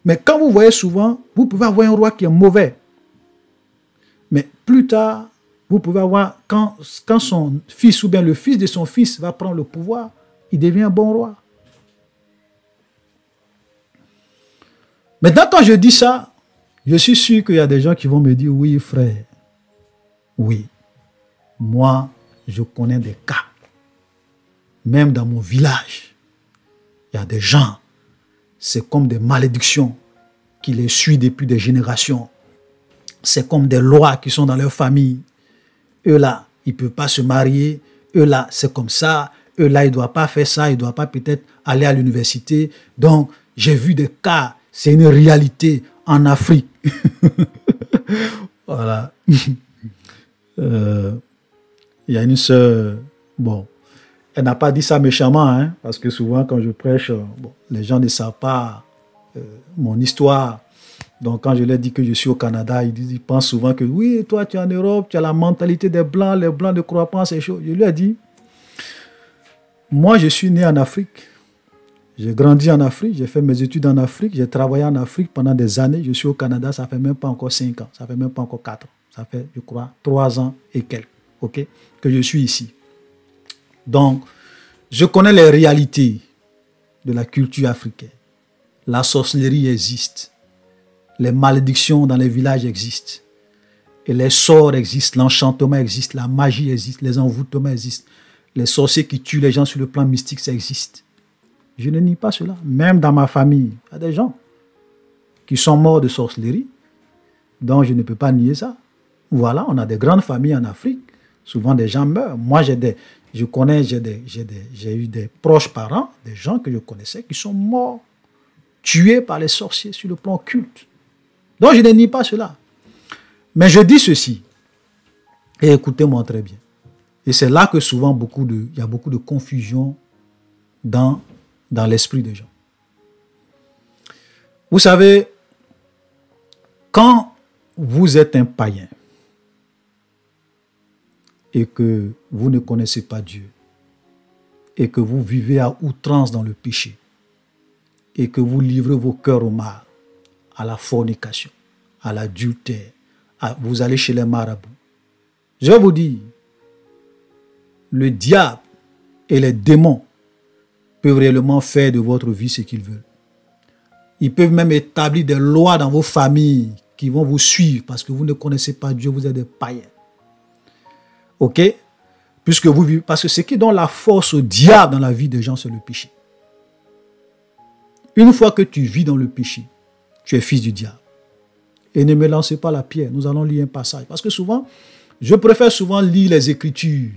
Mais quand vous voyez souvent, vous pouvez avoir un roi qui est mauvais. Mais plus tard, vous pouvez avoir, quand son fils ou bien le fils de son fils va prendre le pouvoir, il devient un bon roi. Maintenant, quand je dis ça, je suis sûr qu'il y a des gens qui vont me dire, oui frère, oui, moi, je connais des cas. Même dans mon village, il y a des gens, c'est comme des malédictions qui les suivent depuis des générations. C'est comme des lois qui sont dans leur famille. Eux là, ils ne peuvent pas se marier. Eux là, c'est comme ça. Eux là, ils ne doivent pas faire ça. Ils ne doivent pas peut-être aller à l'université. Donc, j'ai vu des cas. C'est une réalité en Afrique. Voilà. Il y a une sœur, bon, elle n'a pas dit ça méchamment, hein, parce que souvent quand je prêche, bon, les gens ne savent pas mon histoire. Donc quand je leur dis que je suis au Canada, ils pensent souvent que oui, toi tu es en Europe, tu as la mentalité des Blancs, les Blancs ne croient pas en ces choses. Je lui ai dit, moi je suis né en Afrique, j'ai grandi en Afrique, j'ai fait mes études en Afrique, j'ai travaillé en Afrique pendant des années, je suis au Canada, ça fait même pas encore 5 ans, ça fait même pas encore 4 ans, ça fait je crois 3 ans et quelques, ok, que je suis ici. Donc, je connais les réalités de la culture africaine. La sorcellerie existe. Les malédictions dans les villages existent. Et les sorts existent, l'enchantement existe, la magie existe, les envoûtements existent. Les sorciers qui tuent les gens sur le plan mystique, ça existe. Je ne nie pas cela. Même dans ma famille, il y a des gens qui sont morts de sorcellerie. Donc, je ne peux pas nier ça. Voilà, on a des grandes familles en Afrique. Souvent, des gens meurent. Moi, j'ai eu des proches parents, des gens que je connaissais, qui sont morts, tués par les sorciers sur le plan culte. Donc, je ne nie pas cela. Mais je dis ceci, et écoutez-moi très bien. Et c'est là que souvent, il y a beaucoup de confusion dans l'esprit des gens. Vous savez, quand vous êtes un païen, et que vous ne connaissez pas Dieu, et que vous vivez à outrance dans le péché, et que vous livrez vos cœurs au mal, à la fornication, à l'adultère, vous allez chez les marabouts. Je vais vous dire, le diable et les démons peuvent réellement faire de votre vie ce qu'ils veulent. Ils peuvent même établir des lois dans vos familles qui vont vous suivre parce que vous ne connaissez pas Dieu, vous êtes des païens. Ok? Puisque vous vivez, parce que ce qui donne la force au diable dans la vie des gens, c'est le péché. Une fois que tu vis dans le péché, tu es fils du diable. Et ne me lancez pas la pierre. Nous allons lire un passage. Parce que souvent, je préfère souvent lire les Écritures.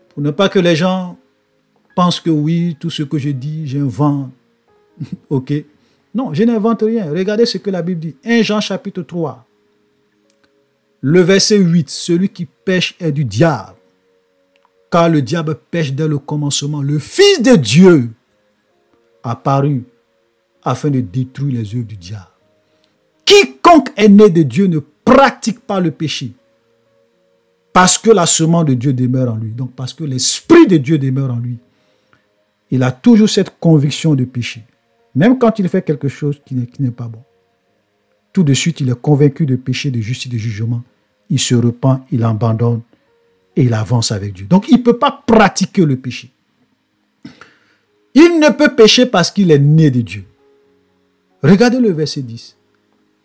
Pour ne pas que les gens pensent que oui, tout ce que je dis, j'invente. Ok. Non, je n'invente rien. Regardez ce que la Bible dit. 1 Jean chapitre 3. Le verset 8. Celui qui pêche est du diable. Car le diable pêche dès le commencement. Le Fils de Dieu apparu afin de détruire les œuvres du diable. Quiconque est né de Dieu ne pratique pas le péché. Parce que la semence de Dieu demeure en lui. Donc parce que l'Esprit de Dieu demeure en lui. Il a toujours cette conviction de péché. Même quand il fait quelque chose qui n'est pas bon. Tout de suite, il est convaincu de péché, de justice, de jugement. Il se repent, il abandonne et il avance avec Dieu. Donc il ne peut pas pratiquer le péché. Il ne peut pécher parce qu'il est né de Dieu. Regardez le verset 10.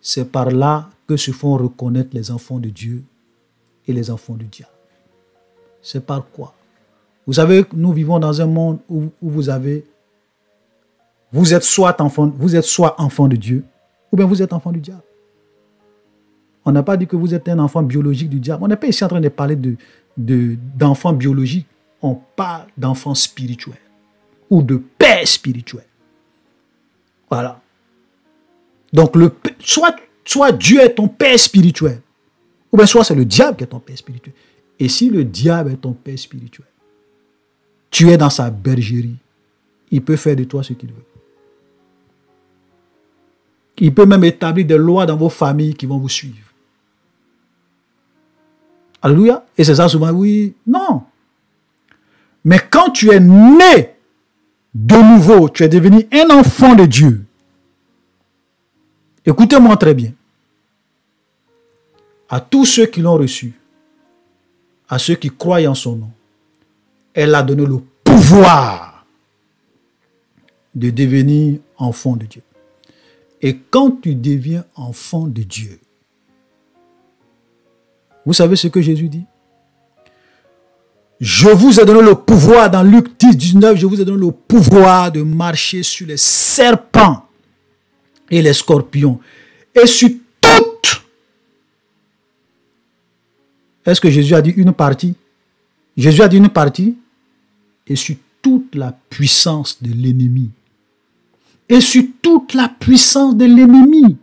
C'est par là que se font reconnaître les enfants de Dieu et les enfants du diable. C'est par quoi? Vous savez, nous vivons dans un monde où vous êtes soit enfant de Dieu, ou bien vous êtes enfant du diable. On n'a pas dit que vous êtes un enfant biologique du diable. On n'est pas ici en train de parler d'enfants biologiques. On parle d'enfants spirituels ou de père spirituel. Voilà. Donc, soit Dieu est ton père spirituel, ou bien soit c'est le diable qui est ton père spirituel. Et si le diable est ton père spirituel, tu es dans sa bergerie, il peut faire de toi ce qu'il veut. Il peut même établir des lois dans vos familles qui vont vous suivre. Alléluia. Et c'est ça souvent, oui, non. Mais quand tu es né de nouveau, tu es devenu un enfant de Dieu. Écoutez-moi très bien. À tous ceux qui l'ont reçu, à ceux qui croient en son nom, elle a donné le pouvoir de devenir enfant de Dieu. Et quand tu deviens enfant de Dieu, vous savez ce que Jésus dit? Je vous ai donné le pouvoir, dans Luc 10, 19, je vous ai donné le pouvoir de marcher sur les serpents et les scorpions et sur toutes. Est-ce que Jésus a dit une partie? Jésus a dit une partie et sur toute la puissance de l'ennemi. Et sur toute la puissance de l'ennemi.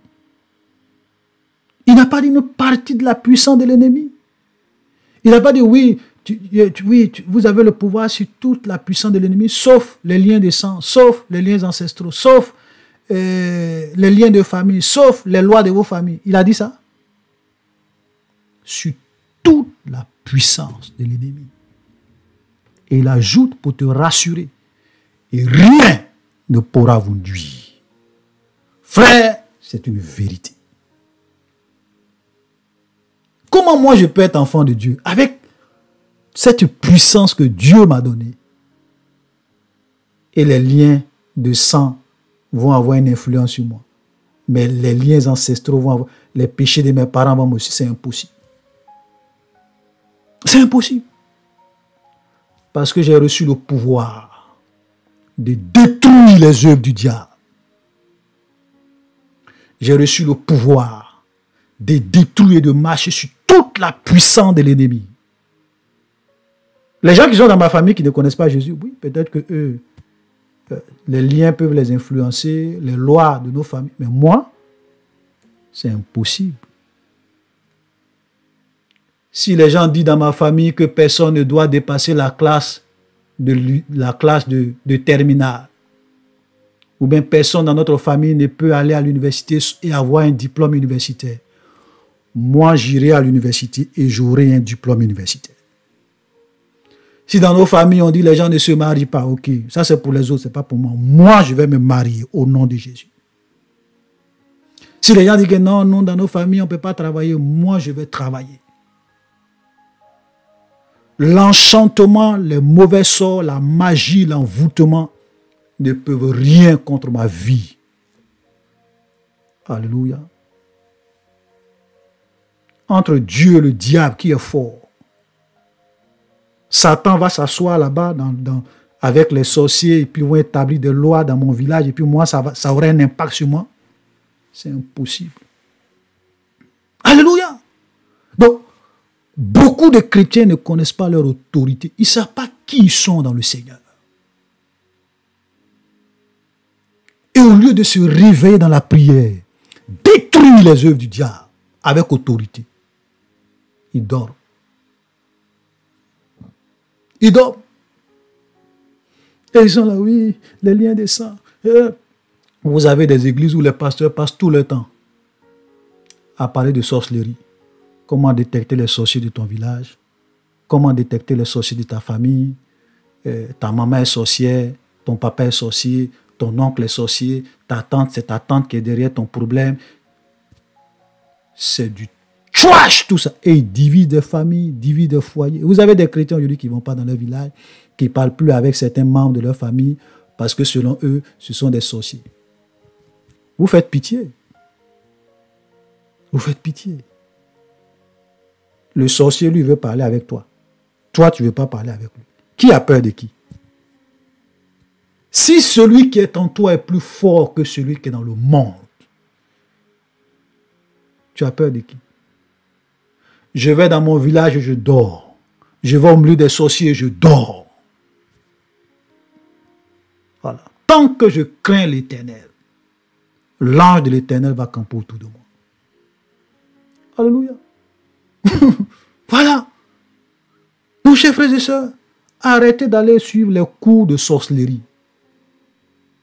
Il n'a pas dit une partie de la puissance de l'ennemi. Il n'a pas dit oui, vous avez le pouvoir sur toute la puissance de l'ennemi, sauf les liens de sang, sauf les liens ancestraux, sauf les liens de famille, sauf les lois de vos familles. Il a dit ça? Sur toute la puissance de l'ennemi. Et il ajoute pour te rassurer. Et rien ne pourra vous nuire. Frère, c'est une vérité. Comment moi je peux être enfant de Dieu avec cette puissance que Dieu m'a donnée? Et les liens de sang vont avoir une influence sur moi. Mais les liens ancestraux vont avoir, les péchés de mes parents vont aussi, c'est impossible. C'est impossible. Parce que j'ai reçu le pouvoir de détruire les œuvres du diable. J'ai reçu le pouvoir de détruire et de marcher sur toute la puissance de l'ennemi. Les gens qui sont dans ma famille qui ne connaissent pas Jésus, oui, peut-être que eux, les liens peuvent les influencer, les lois de nos familles. Mais moi, c'est impossible. Si les gens disent dans ma famille que personne ne doit dépasser la classe de terminale, ou bien personne dans notre famille ne peut aller à l'université et avoir un diplôme universitaire, moi j'irai à l'université et j'aurai un diplôme universitaire. Si dans nos familles on dit les gens ne se marient pas, ok, ça c'est pour les autres, c'est pas pour moi. Moi je vais me marier au nom de Jésus. Si les gens disent que non, dans nos familles on ne peut pas travailler, moi je vais travailler. L'enchantement, les mauvais sorts, la magie, l'envoûtement ne peuvent rien contre ma vie. Alléluia. Entre Dieu et le diable qui est fort, Satan va s'asseoir là-bas avec les sorciers et puis vont établir des lois dans mon village et puis moi, ça aurait un impact sur moi. C'est impossible. Alléluia. Donc, beaucoup de chrétiens ne connaissent pas leur autorité. Ils ne savent pas qui ils sont dans le Seigneur. Et au lieu de se réveiller dans la prière, détruire les œuvres du diable avec autorité, ils dorment. Ils dorment. Et ils sont là, oui, les liens des sangs. Vous avez des églises où les pasteurs passent tout le temps à parler de sorcellerie. Comment détecter les sorciers de ton village? Comment détecter les sorciers de ta famille? Ta maman est sorcière, ton papa est sorcier, ton oncle est sorcier, ta tante, c'est ta tante qui est derrière ton problème. C'est du trash tout ça. Et ils divisent des familles, divisent des foyers. Vous avez des chrétiens aujourd'hui qui ne vont pas dans leur village, qui ne parlent plus avec certains membres de leur famille parce que selon eux, ce sont des sorciers. Vous faites pitié. Vous faites pitié. Le sorcier, lui, veut parler avec toi. Toi, tu ne veux pas parler avec lui. Qui a peur de qui? Si celui qui est en toi est plus fort que celui qui est dans le monde, tu as peur de qui? Je vais dans mon village et je dors. Je vais au milieu des sorciers et je dors. Voilà. Tant que je crains l'Éternel, l'ange de l'Éternel va camper autour de moi. Alléluia. Voilà. Donc, chers frères et sœurs, arrêtez d'aller suivre les cours de sorcellerie.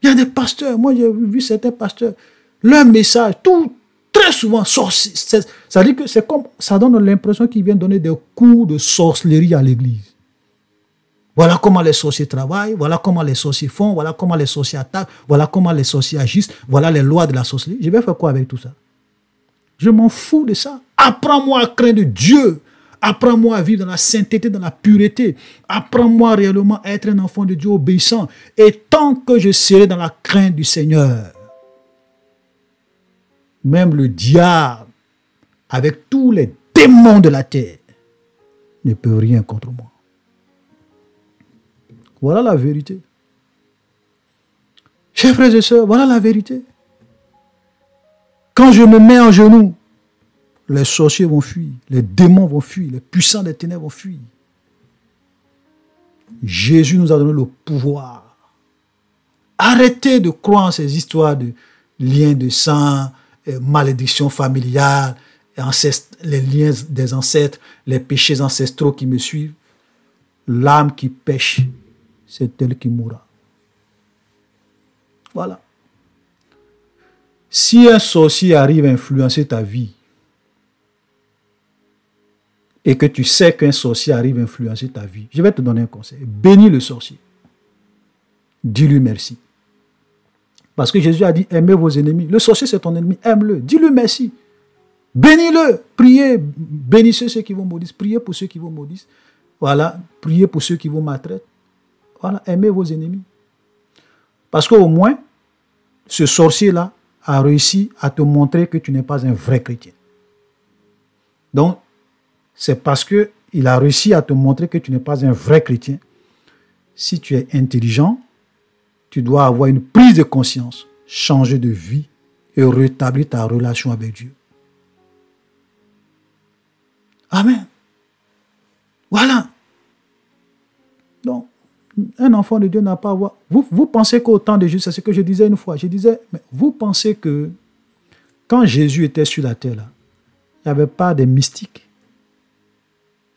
Il y a des pasteurs, moi j'ai vu certains pasteurs, leur message, très souvent, ça dit que c'est comme, ça donne l'impression qu'ils viennent donner des cours de sorcellerie à l'église. Voilà comment les sorciers travaillent, voilà comment les sorciers font, voilà comment les sorciers attaquent, voilà comment les sorciers agissent, voilà les lois de la sorcellerie. Je vais faire quoi avec tout ça? Je m'en fous de ça. Apprends-moi à craindre Dieu. Apprends-moi à vivre dans la sainteté, dans la pureté. Apprends-moi réellement à être un enfant de Dieu obéissant. Et tant que je serai dans la crainte du Seigneur, même le diable, avec tous les démons de la terre, ne peut rien contre moi. Voilà la vérité. Chers frères et sœurs, voilà la vérité. Quand je me mets en genoux, les sorciers vont fuir, les démons vont fuir, les puissants des ténèbres vont fuir. Jésus nous a donné le pouvoir. Arrêtez de croire en ces histoires de liens de sang, malédiction familiale, les liens des ancêtres, les péchés ancestraux qui me suivent. L'âme qui pêche, c'est elle qui mourra. Voilà. Si un sorcier arrive à influencer ta vie, et que tu sais qu'un sorcier arrive à influencer ta vie, je vais te donner un conseil. Bénis le sorcier. Dis-lui merci. Parce que Jésus a dit, aimez vos ennemis. Le sorcier, c'est ton ennemi. Aime-le. Dis-lui merci. Bénis-le. Priez. Bénissez ceux qui vous maudissent. Priez pour ceux qui vous maudissent. Voilà. Priez pour ceux qui vous maltraitent. Voilà. Aimez vos ennemis. Parce qu'au moins, ce sorcier-là a réussi à te montrer que tu n'es pas un vrai chrétien. Donc, c'est parce qu'il a réussi à te montrer que tu n'es pas un vrai chrétien. Si tu es intelligent, tu dois avoir une prise de conscience, changer de vie et rétablir ta relation avec Dieu. Amen. Voilà. Donc, un enfant de Dieu n'a pas à voir. Vous pensez qu'au temps de Jésus, c'est ce que je disais une fois. Je disais, mais vous pensez que quand Jésus était sur la terre, là, il n'y avait pas de mystiques.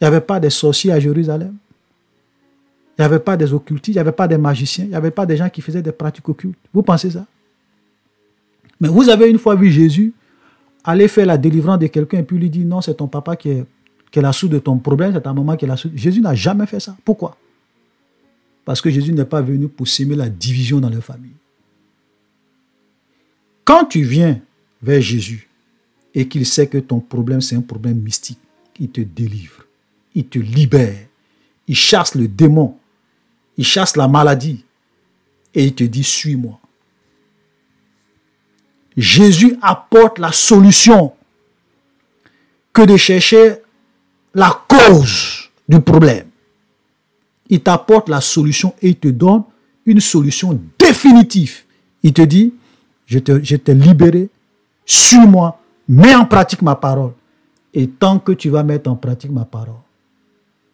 Il n'y avait pas des sorciers à Jérusalem. Il n'y avait pas des occultistes, il n'y avait pas des magiciens, il n'y avait pas des gens qui faisaient des pratiques occultes. Vous pensez ça? Mais vous avez une fois vu Jésus aller faire la délivrance de quelqu'un et puis lui dire non, c'est ton papa qui est la source de ton problème, c'est ta maman qui est la source. Jésus n'a jamais fait ça. Pourquoi? Parce que Jésus n'est pas venu pour s'aimer la division dans leur famille. Quand tu viens vers Jésus et qu'il sait que ton problème c'est un problème mystique, il te délivre. Il te libère, il chasse le démon, il chasse la maladie et il te dit suis-moi. Jésus apporte la solution que de chercher la cause du problème. il t'apporte la solution et il te donne une solution définitive. Il te dit, je t'ai libéré, suis-moi, mets en pratique ma parole. Et tant que tu vas mettre en pratique ma parole,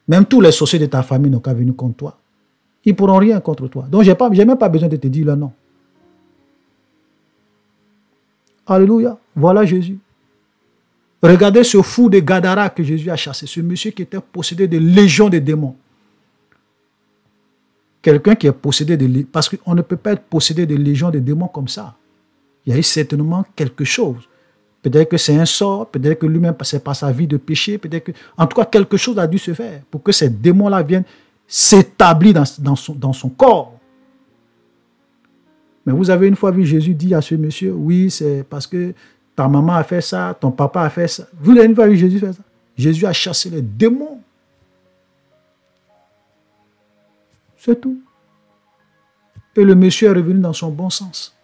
même tous les sorciers de ta famille n'ont qu'à venir contre toi. Ils ne pourront rien contre toi. Donc, je n'ai même pas besoin de te dire leur nom. Alléluia. Voilà Jésus. Regardez ce fou de Gadara que Jésus a chassé. Ce monsieur qui était possédé de légions de démons. Quelqu'un qui est possédé de... Parce qu'on ne peut pas être possédé de légions de démons comme ça. Il y a eu certainement quelque chose. Peut-être que c'est un sort, peut-être que lui-même, c'est pas sa vie de péché, peut-être que... En tout cas, quelque chose a dû se faire pour que ces démons-là viennent s'établir dans son corps. Mais vous avez une fois vu Jésus dire à ce monsieur, oui, c'est parce que ta maman a fait ça, ton papa a fait ça. Vous avez une fois vu Jésus faire ça? Jésus a chassé les démons. C'est tout. Et le monsieur est revenu dans son bon sens.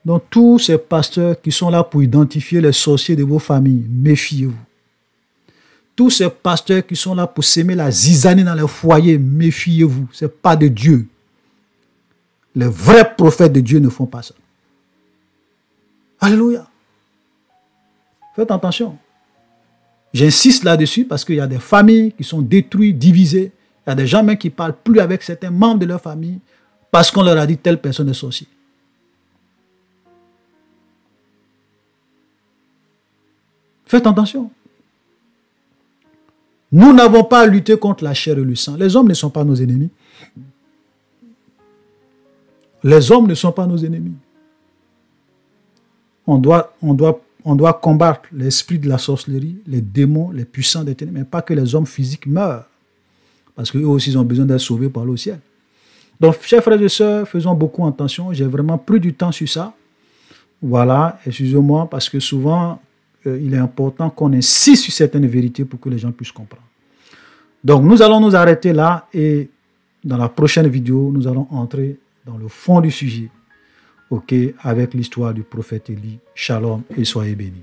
Donc tous ces pasteurs qui sont là pour identifier les sorciers de vos familles, méfiez-vous. Tous ces pasteurs qui sont là pour s'aimer la zizanie dans les foyers, méfiez-vous. Ce n'est pas de Dieu. Les vrais prophètes de Dieu ne font pas ça. Alléluia. Faites attention. J'insiste là-dessus parce qu'il y a des familles qui sont détruites, divisées. Il y a des gens même qui ne parlent plus avec certains membres de leur famille parce qu'on leur a dit telle personne est sorcier. Faites attention. Nous n'avons pas à lutter contre la chair et le sang. Les hommes ne sont pas nos ennemis. Les hommes ne sont pas nos ennemis. On doit combattre l'esprit de la sorcellerie, les démons, les puissants des ténèbres, mais pas que les hommes physiques meurent. Parce qu'eux aussi ils ont besoin d'être sauvés par le ciel. Donc, chers frères et sœurs, faisons beaucoup attention. J'ai vraiment pris du temps sur ça. Voilà, excusez-moi, parce que souvent, il est important qu'on insiste sur certaines vérités pour que les gens puissent comprendre. Donc, nous allons nous arrêter là et dans la prochaine vidéo, nous allons entrer dans le fond du sujet, ok, avec l'histoire du prophète Élie. Shalom et soyez bénis.